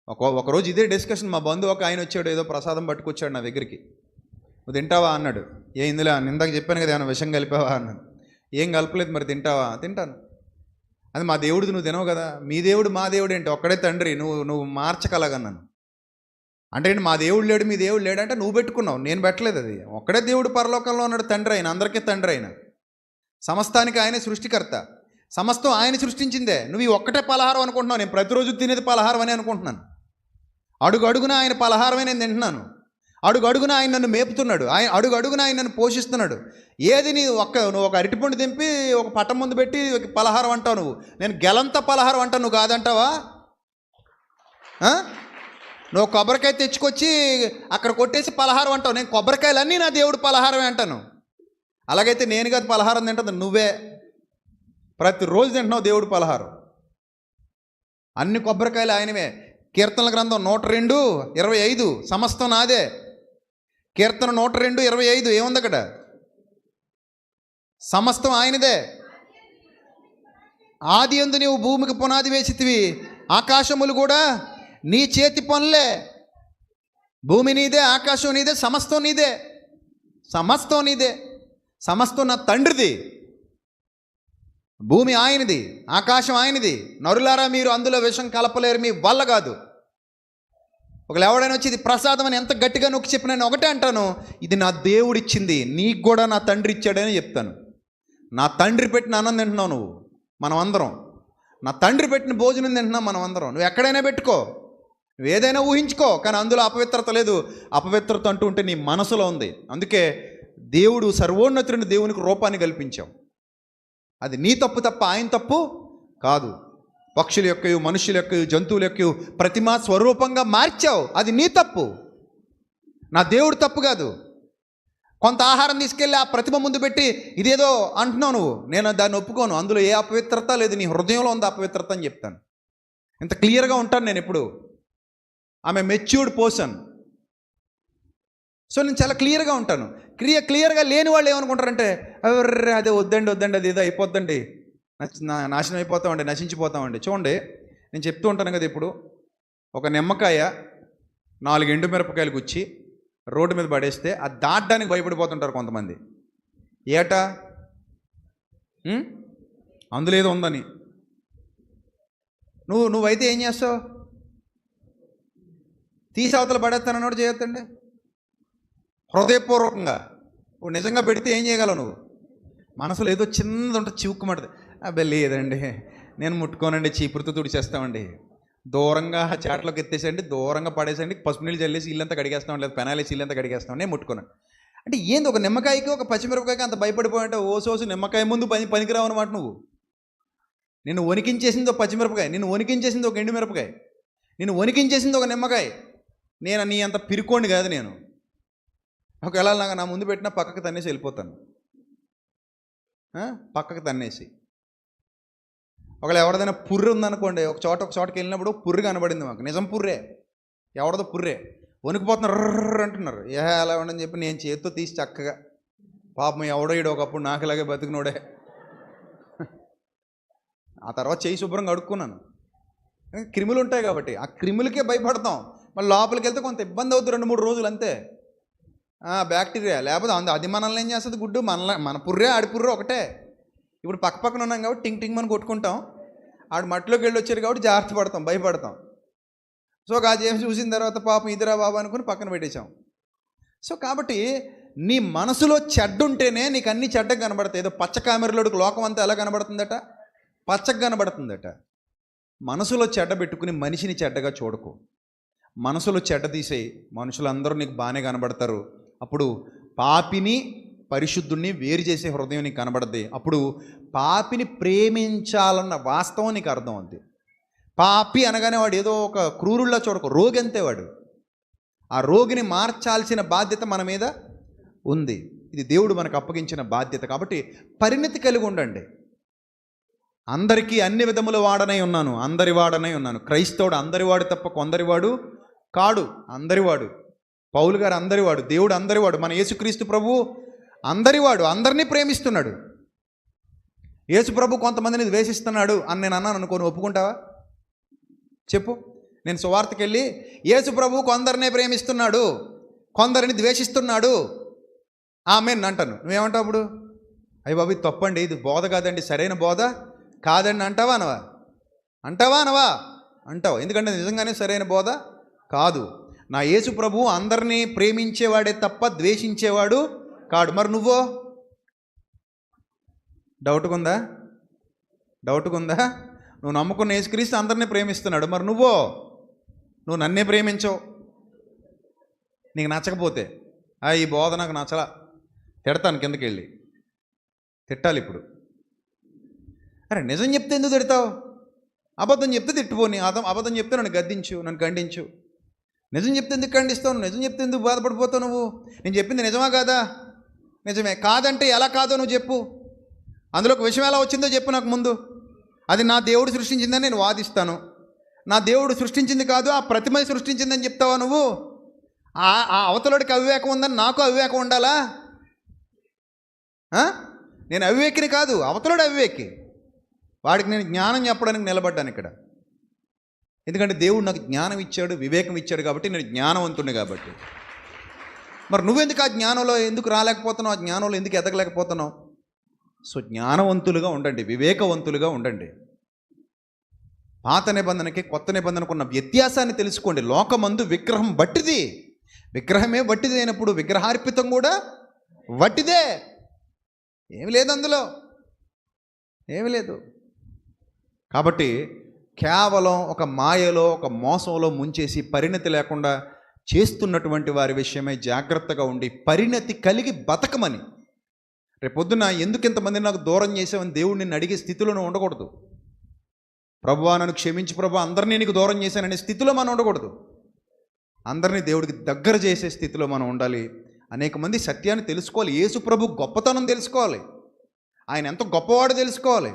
ఒకరోజు ఇదే డిస్కషన్. మా బంధువు ఒక ఆయన వచ్చాడు, ఏదో ప్రసాదం పట్టుకొచ్చాడు నా దగ్గరికి. నువ్వు తింటావా అన్నాడు. ఇందులో ఇందాక చెప్పాను కదా, ఏమైనా విషం కలిపావా అన్నాను. ఏం కలపలేదు. మరి తింటావా? తింటాను. అది మా దేవుడిది, నువ్వు తినవు కదా. మీ దేవుడు మా దేవుడు ఏంటి? ఒక్కడే తండ్రి, నువ్వు మార్చకలగన్నాను. అంటే మా దేవుడు లేడు, మీ దేవుడు లేడు అంటే నువ్వు పెట్టుకున్నావు, నేను పెట్టలేదు. అది ఒక్కడే దేవుడు పరలోకంలో ఉన్నాడు, తండ్రి అయిన, అందరికీ తండ్రి అయిన, సమస్తానికి ఆయనే సృష్టికర్త, సమస్తం ఆయన సృష్టించిందే. నువ్వు ఈ ఒక్కటే పలహారం అనుకుంటున్నావు. నేను ప్రతిరోజు తినేది పలహారం అని అనుకుంటున్నాను. అడుగు అడుగున ఆయన పలహారమే నేను తింటున్నాను. అడుగు అడుగున ఆయన నన్ను మేపుతున్నాడు. అడుగు అడుగున ఆయన నన్ను పోషిస్తున్నాడు. ఏది నువ్వు ఒక అరటిపండు దింపి ఒక పట్టం ముందు పెట్టి పలహారం అంటావు నువ్వు. నేను గెలంత పలహారం అంటాను, నువ్వు కాదంటావా? నువ్వు కొబ్బరికాయ తెచ్చుకొచ్చి అక్కడ కొట్టేసి పలహారం అంటావు. నేను కొబ్బరికాయలన్నీ నా దేవుడు పలహారమే అంటాను. అలాగైతే నేను కాదు పలహారం తింటుంది, నువ్వే. ప్రతిరోజు తింటున్నావు దేవుడు పలహారం. అన్ని కొబ్బరికాయలు ఆయనవే. కీర్తనల గ్రంథం 102:25 సమస్తం నాదే. కీర్తన 102:25 ఏముంది అక్కడ? సమస్తం ఆయనదే. ఆది యందు నీవు భూమికి పునాది వేసితివి, ఆకాశములు కూడా నీ చేతి పనులే. భూమి నీదే, ఆకాశం నీదే, సమస్తం నీదే. సమస్తం నీదే. సమస్తం నా తండ్రిది. భూమి ఆయనది, ఆకాశం ఆయనది. నరులారా మీరు అందులో విషం కలపలేరు, మీ వల్ల కాదు. ఒకవేళ ఎవడైనా వచ్చి ఇది ప్రసాదం అని ఎంత గట్టిగా నొక్కి చెప్పిన నేను ఒకటే అంటాను, ఇది నా దేవుడు ఇచ్చింది, నీకు కూడా నా తండ్రి ఇచ్చాడని చెప్తాను. నా తండ్రి పెట్టిన అన్నం తింటున్నావు నువ్వు, మనం అందరం. నా తండ్రి పెట్టిన భోజనం తింటున్నాం మనం అందరం. నువ్వు ఎక్కడైనా పెట్టుకో, నువ్వు ఏదైనా ఊహించుకో, కానీ అందులో అపవిత్రత లేదు. అపవిత్రత అంటూ ఉంటే నీ మనసులో ఉంది. అందుకే దేవుడు సర్వోన్నతుని దేవునికి రూపాన్ని కల్పించావు. అది నీ తప్పు తప్ప ఆయన తప్పు కాదు. పక్షుల యొక్కయు, మనుషుల యొక్కయు, జంతువుల యొక్కయు ప్రతిమా స్వరూపంగా మార్చావు, అది నీ తప్పు, నా దేవుడు తప్పు కాదు. కొంత ఆహారం తీసుకెళ్ళి ఆ ప్రతిమ ముందు పెట్టి ఇదేదో అంటున్నావు నువ్వు, నేను దాన్ని ఒప్పుకోను. అందులో ఏ అపవిత్రత లేదు, నీ హృదయంలో ఉంది అపవిత్రత అని చెప్తాను. ఇంత క్లియర్గా ఉంటాను నేను ఎప్పుడు. ఆమె మెచ్యూర్డ్ పర్సన్. సో నేను చాలా క్లియర్గా ఉంటాను. క్లియర్గా లేని వాళ్ళు ఏమనుకుంటారంటే, అదే వద్దండి అది ఏదో అయిపోద్దండి, నాశనం అయిపోతామండి, నశించిపోతామండి. చూడండి, నేను చెప్తూ ఉంటాను కదా, ఇప్పుడు ఒక నిమ్మకాయ 4 ఎండుమిరపకాయలు గుచ్చి రోడ్డు మీద పడేస్తే అది దాటడానికి భయపడిపోతుంటారు కొంతమంది. ఏటా అందులో ఏదో ఉందని. నువ్వైతే ఏం చేస్తావు? తీసి అవతల పడేస్తానన్నాడు చేయొద్దండి. హృదయపూర్వకంగా నిజంగా పెడితే ఏం చేయగలవు నువ్వు? మనసులో ఏదో చిన్నది ఉంటుంది, చివుక్కుమంటది. అబ్బాయి లేదండి, నేను ముట్టుకోనండి, చీపురుతో తుడిచేస్తామండి, దూరంగా చాట్లోకి ఎత్తేసండి, దూరంగా పడేసండి, పసుపు నీళ్ళు చల్లేసి ఇల్లంతా కడిగేస్తాం, లేదా పెనాలేసి ఇల్లంతా కడిగేస్తాం, నేను ముట్టుకున్నాను. అంటే ఏంది, ఒక నిమ్మకాయకి ఒక పచ్చిమిరపకాయకి అంత భయపడిపోయాలంటే ఓసోసు నిమ్మకాయ ముందు పనికిరావు అనమాట నువ్వు. నిన్ను వణికించేసింది ఒక పచ్చిమిరపకాయ, నిన్ను వణికించేసింది ఒక ఎండుమిరపకాయ, నిన్ను వణికించేసింది ఒక నిమ్మకాయ. నేను నీ అంత పిరుకోండి కాదు నేను. ఒకవేళ నా ముందు పెట్టినా పక్కకు తన్నేసి వెళ్ళిపోతాను, పక్కకు తన్నేసి. ఒకవేళ ఎవరిదైనా పుర్రె ఉందనుకోండి, ఒక చోటకి వెళ్ళినప్పుడు పుర్రె కనబడింది మాకు, నిజం పుర్రే, ఎవరిదో పుర్రే, వణికిపోతున్నారు, రర్ర అంటున్నారు. ఎలా ఉండని చెప్పి నేను చేతితో తీసి చక్కగా, పాపం ఎవడో ఈడు ఒకప్పుడు నాకు ఇలాగే బతికినోడే, ఆ తర్వాత చేయి శుభ్రంగా అడుక్కున్నాను. క్రిములు ఉంటాయి కాబట్టి ఆ క్రిములకే భయపడతాం. మళ్ళీ లోపలికి వెళ్తే కొంత ఇబ్బంది అవుతుంది, 2-3 రోజులు అంతే. బ్యాక్టీరియా, లేకపోతే అది మనల్ని ఏం చేస్తుంది? గుడ్డు మన పుర్రే ఆడి పుర్రే ఒకటే. ఇప్పుడు పక్కన ఉన్నాం కాబట్టి టింగ్ టింగ్ మనం కొట్టుకుంటాం, ఆడు మట్టిలోకి వెళ్ళి వచ్చారు కాబట్టి జాగ్రత్త పడతాం, భయపడతాం. సో ఏం చూసిన తర్వాత పాపం ఇదిరా బాబు అనుకుని పక్కన పెట్టేశాం. సో కాబట్టి నీ మనసులో చెడ్డ ఉంటేనే నీకు అన్ని చెడ్డగా కనబడతాయి. ఏదో పచ్చ కామెరలోడికి లోకం అంతా ఎలా కనబడుతుందట? పచ్చగా కనబడుతుందట. మనసులో చెడ్డ పెట్టుకుని మనిషిని చెడ్డగా చూడకు. మనసులో చెడ్డ తీసేయి, మనుషులందరూ నీకు బాగానే కనబడతారు. అప్పుడు పాపిని పరిశుద్ధుణ్ణి వేరు చేసే హృదయం నీకు కనబడద్ది. అప్పుడు పాపిని ప్రేమించాలన్న వాస్తవం నీకు అర్థం అవుద్ది. పాపి అనగానే వాడు ఏదో ఒక క్రూరుల్లా చూడకు, రోగి అంతే వాడు. ఆ రోగిని మార్చాల్సిన బాధ్యత మన మీద ఉంది. ఇది దేవుడు మనకు అప్పగించిన బాధ్యత. కాబట్టి పరిణతి కలిగి ఉండండి. అందరికీ అన్ని విధముల వాడనై ఉన్నాను, అందరి వాడనై ఉన్నాను. క్రైస్తవుడు అందరివాడు తప్ప కొందరివాడు కాడు, అందరివాడు. పౌలు గారు అందరివాడు, దేవుడు అందరివాడు. మన యేసుక్రీస్తు ప్రభువు అందరివాడు, అందరినీ ప్రేమిస్తున్నాడు. యేసు ప్రభు కొంతమందిని ద్వేషిస్తున్నాడు అని నేను అన్నాను అనుకోని ఒప్పుకుంటావా? చెప్పు. నేను సువార్తకి వెళ్ళి యేసు ప్రభు కొందరినే ప్రేమిస్తున్నాడు, కొందరిని ద్వేషిస్తున్నాడు ఆమేన్ అంటాను. నువ్వేమంటావు అప్పుడు? అయ్య బాబు ఇది తప్పండి, ఇది బోధ కాదండి, సరైన బోధ కాదండి అంటావా అనవా? అంటావా అనవా? అంటావు. ఎందుకంటే నిజంగానే సరైన బోధ కాదు. నా యేసు ప్రభు అందరినీ ప్రేమించేవాడే తప్ప ద్వేషించేవాడు కాడు. మరి నువ్వో? డౌట్గా ఉందా? నువ్వు నమ్ముకున్న యేసుక్రీస్తు అందరినీ ప్రేమిస్తున్నాడు, మరి నువ్వు నన్నే ప్రేమించవు. నీకు నచ్చకపోతే ఈ బోధ నాకు నచ్చలా, తిడతాను, కిందకి వెళ్ళి తిట్టాలి. ఇప్పుడు అరే నిజం చెప్తే ఎందుకు తిడతావు? అబద్ధం చెప్తే తిట్టుపోని, అబద్ధం చెప్తే నన్ను గద్దించు, నన్ను ఖండించు. నిజం చెప్తే ఎందుకు ఖండిస్తావు? నిజం చెప్తే ఎందుకు బాధపడిపోతావు నువ్వు? నేను చెప్పింది నిజమా కాదా? నిజమే. కాదంటే ఎలా కాదో నువ్వు చెప్పు. అందులో ఒక విషయం ఎలా వచ్చిందో చెప్పు నాకు ముందు. అది నా దేవుడు సృష్టించిందని నేను వాదిస్తాను. నా దేవుడు సృష్టించింది కాదు, ఆ ప్రతిమ సృష్టించిందని చెప్తావా నువ్వు? ఆ అవతలోడికి అవివేకం ఉందని నాకు అవివేకం ఉండాలా? నేను అవివేకిని కాదు, అవతలోడు అవివేకి. వాడికి నేను జ్ఞానం చెప్పడానికి నిలబడ్డాను ఇక్కడ. ఎందుకంటే దేవుడు నాకు జ్ఞానం ఇచ్చాడు, వివేకం ఇచ్చాడు కాబట్టి నేను జ్ఞానవంతుడిని కాబట్టి. మరి నువ్వెందుకు ఆ జ్ఞానంలో ఎందుకు రాలేకపోతున్నావు? ఆ జ్ఞానంలో ఎందుకు ఎదగలేకపోతున్నావు? సో జ్ఞానవంతులుగా ఉండండి, వివేకవంతులుగా ఉండండి. పాత నిబంధనకి కొత్త నిబంధనకు ఉన్న వ్యత్యాసాన్ని తెలుసుకోండి. లోకమందు విగ్రహం వట్టిది, విగ్రహమే వట్టిది అయినప్పుడు విగ్రహార్పితం కూడా వట్టిదే. ఏమి లేదు అందులో, ఏమి లేదు. కాబట్టి కేవలం ఒక మాయలో, ఒక మోసంలో ముంచేసి పరిణతి లేకుండా చేస్తున్నటువంటి వారి విషయమై జాగ్రత్తగా ఉండి పరిణతి కలిగి బతకమని. రేపొద్దున ఎందుకు ఇంతమంది నాకు దూరం చేసావని దేవుడు నిన్ను అడిగే స్థితిలో నువ్వు ఉండకూడదు. ప్రభువా నన్ను క్షమించి ప్రభు, అందరినీ నీకు దూరం చేశాననే స్థితిలో మనం ఉండకూడదు. అందరినీ దేవుడికి దగ్గర చేసే స్థితిలో మనం ఉండాలి. అనేక మంది సత్యాన్ని తెలుసుకోవాలి. యేసు ప్రభు గొప్పతనం తెలుసుకోవాలి, ఆయన ఎంత గొప్పవాడో తెలుసుకోవాలి,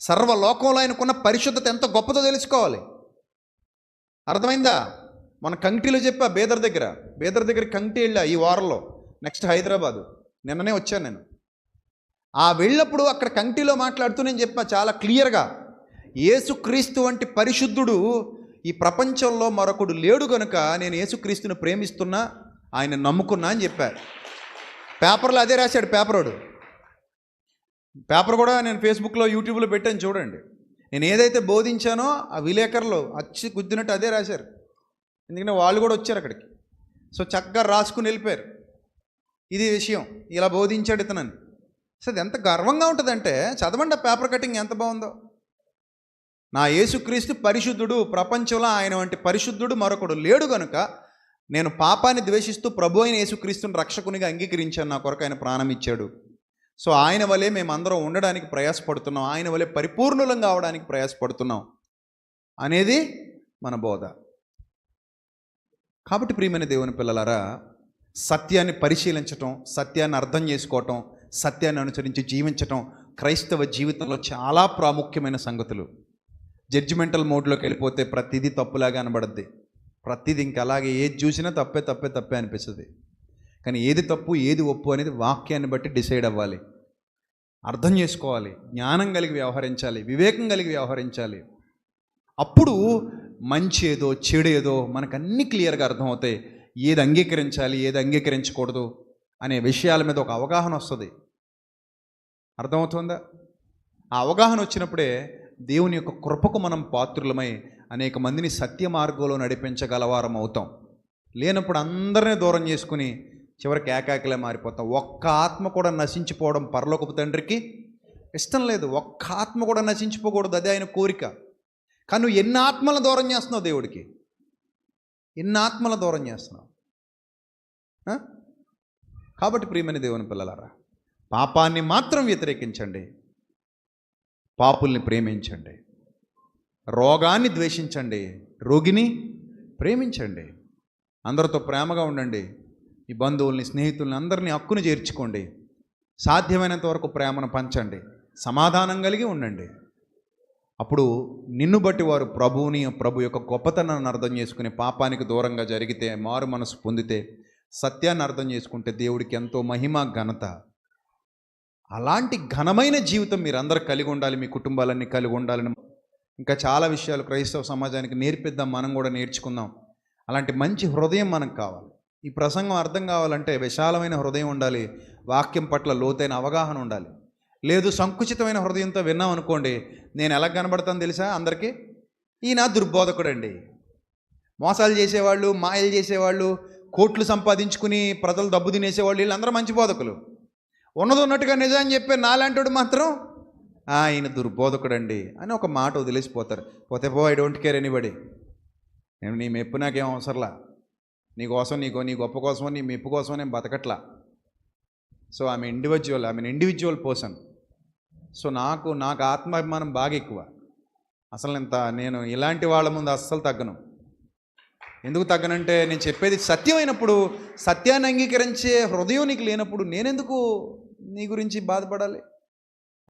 సర్వలోకంలో ఆయనకున్న పరిశుద్ధత ఎంత గొప్పదో తెలుసుకోవాలి. అర్థమైందా? మన కంకిలో చెప్పా, బేదర్ దగ్గర కంకి వెళ్ళా ఈ వారంలో, నెక్స్ట్ హైదరాబాదు, నిన్ననే వచ్చాను నేను. ఆ వెళ్ళినప్పుడు అక్కడ కంకిలో మాట్లాడుతూ నేను చెప్పా చాలా క్లియర్గా, యేసుక్రీస్తు వంటి పరిశుద్ధుడు ఈ ప్రపంచంలో మరొకడు లేడు గనుక నేను యేసుక్రీస్తుని ప్రేమిస్తున్నా, ఆయన నమ్ముకున్నా అని చెప్పారు. పేపర్లో అదే రాశాడు పేపర్ కూడా నేను ఫేస్బుక్లో, యూట్యూబ్లో పెట్టాను చూడండి. నేను ఏదైతే బోధించానో ఆ విలేకరులు అచ్చి గుద్దినట్టు అదే రాశారు. ఎందుకంటే వాళ్ళు కూడా వచ్చారు అక్కడికి. సో చక్కగా రాసుకుని వెళ్ళిపోయారు, ఇది విషయం, ఇలా బోధించాడు ఇతనని. సో అది ఎంత గర్వంగా ఉంటుందంటే, చదవండి ఆ పేపర్ కటింగ్ ఎంత బాగుందో. నా యేసుక్రీస్తు పరిశుద్ధుడు, ప్రపంచంలో ఆయన వంటి పరిశుద్ధుడు మరొకడు లేడు గనుక నేను పాపాన్ని ద్వేషిస్తూ ప్రభు అయిన యేసుక్రీస్తుని రక్షకునిగా అంగీకరించాను, నా కొరకు ఆయన ప్రాణం ఇచ్చాడు. సో ఆయన వలె మేమందరం ఉండడానికి ప్రయాసపడుతున్నాం, ఆయన వలె పరిపూర్ణులం కావడానికి ప్రయాసపడుతున్నాం అనేది మన బోధ. కాబట్టి ప్రియమైన దేవుని పిల్లలారా, సత్యాన్ని పరిశీలించటం, సత్యాన్ని అర్థం చేసుకోవటం, సత్యాన్ని అనుసరించి జీవించటం క్రైస్తవ జీవితంలో చాలా ప్రాముఖ్యమైన సంగతులు. జడ్జిమెంటల్ మోడ్లోకి వెళ్ళిపోతే ప్రతిదీ తప్పులాగా అనబడద్ది, ప్రతిదీ ఇంకా అలాగే ఏది చూసినా తప్పే అనిపిస్తుంది. కానీ ఏది తప్పు ఏది ఒప్పు అనేది వాక్యాన్ని బట్టి డిసైడ్ అవ్వాలి, అర్థం చేసుకోవాలి, జ్ఞానం కలిగి వ్యవహరించాలి, వివేకం కలిగి వ్యవహరించాలి. అప్పుడు మంచి ఏదో చెడు ఏదో మనకు అన్నీ క్లియర్గా అర్థమవుతాయి. ఏది అంగీకరించాలి, ఏది అంగీకరించకూడదు అనే విషయాల మీద ఒక అవగాహన వస్తుంది. అర్థమవుతుందా? ఆ అవగాహన వచ్చినప్పుడే దేవుని యొక్క కృపకు మనం పాత్రులమై అనేక మందిని సత్య మార్గంలో నడిపించగలవారం అవుతాం. లేనప్పుడు అందరినీ దూరం చేసుకుని చివరికి ఏకాకిలే మారిపోతాం. ఒక్క ఆత్మ కూడా నశించిపోవడం పరలోకపు తండ్రికి ఇష్టం లేదు. ఒక్క ఆత్మ కూడా నశించిపోకూడదు, అదే ఆయన కోరిక. కానీ నువ్వు ఎన్ని ఆత్మలను దూరం చేస్తున్నావు దేవుడికి? ఎన్ని ఆత్మలను దూరం చేస్తున్నావు? కాబట్టి ప్రియమైన దేవుని పిల్లలారా, పాపాన్ని మాత్రం వ్యతిరేకించండి, పాపుల్ని ప్రేమించండి, రోగాన్ని ద్వేషించండి, రోగిని ప్రేమించండి, అందరితో ప్రేమగా ఉండండి, ఈ బంధువుల్ని, స్నేహితుల్ని అందరినీ హక్కును చేర్చుకోండి, సాధ్యమైనంత వరకు ప్రేమను పంచండి, సమాధానం కలిగి ఉండండి. అప్పుడు నిన్ను బట్టి వారు ప్రభు యొక్క గొప్పతనాన్ని అర్థం చేసుకుని పాపానికి దూరంగా జరిగితే, మారు మనసు పొందితే, సత్యాన్ని అర్థం చేసుకుంటే దేవుడికి ఎంతో మహిమ, ఘనత. అలాంటి ఘనమైన జీవితం మీరందరూ కలిగి ఉండాలి, మీ కుటుంబాలన్నీ కలిగి ఉండాలని ఇంకా చాలా విషయాలు క్రైస్తవ సమాజానికి నేర్పిద్దాం, మనం కూడా నేర్చుకుందాం. అలాంటి మంచి హృదయం మనకు కావాలి. ఈ ప్రసంగం అర్థం కావాలంటే విశాలమైన హృదయం ఉండాలి, వాక్యం పట్ల లోతైన అవగాహన ఉండాలి. లేదు సంకుచితమైన హృదయంతో విన్నాం అనుకోండి, నేను ఎలా కనబడతాను తెలుసా అందరికీ? ఈయన దుర్బోధకుడండి, మోసాలు చేసేవాళ్ళు, మాయలు చేసేవాళ్ళు, కోట్లు సంపాదించుకుని ప్రజలు దబ్బు తినేసేవాళ్ళు, వీళ్ళందరూ మంచి బోధకులు. ఉన్నది ఉన్నట్టుగా నిజాన్ని చెప్పే నాలాంటోడు మాత్రం ఆయన దుర్బోధకుడండి అని ఒక మాట వదిలేసిపోతారు. పోతే పో, ఐ డోంట్ కేర్ ఎనీబడి, నేను నీ మెప్పు నాకేం అవసరంలా, నీ కోసం నీ గొప్ప కోసమో నీ మెప్పు కోసమో నేను బతకట్లా. సో ఆమె ఇండివిజువల్ పర్సన్. సో నాకు ఆత్మాభిమానం బాగా ఎక్కువ. అసలు నేను ఇలాంటి వాళ్ళ ముందు అస్సలు తగ్గను. ఎందుకు తగ్గనంటే, నేను చెప్పేది సత్యమైనప్పుడు, సత్యాన్ని అంగీకరించే హృదయం నీకు లేనప్పుడు నేనెందుకు నీ గురించి బాధపడాలి?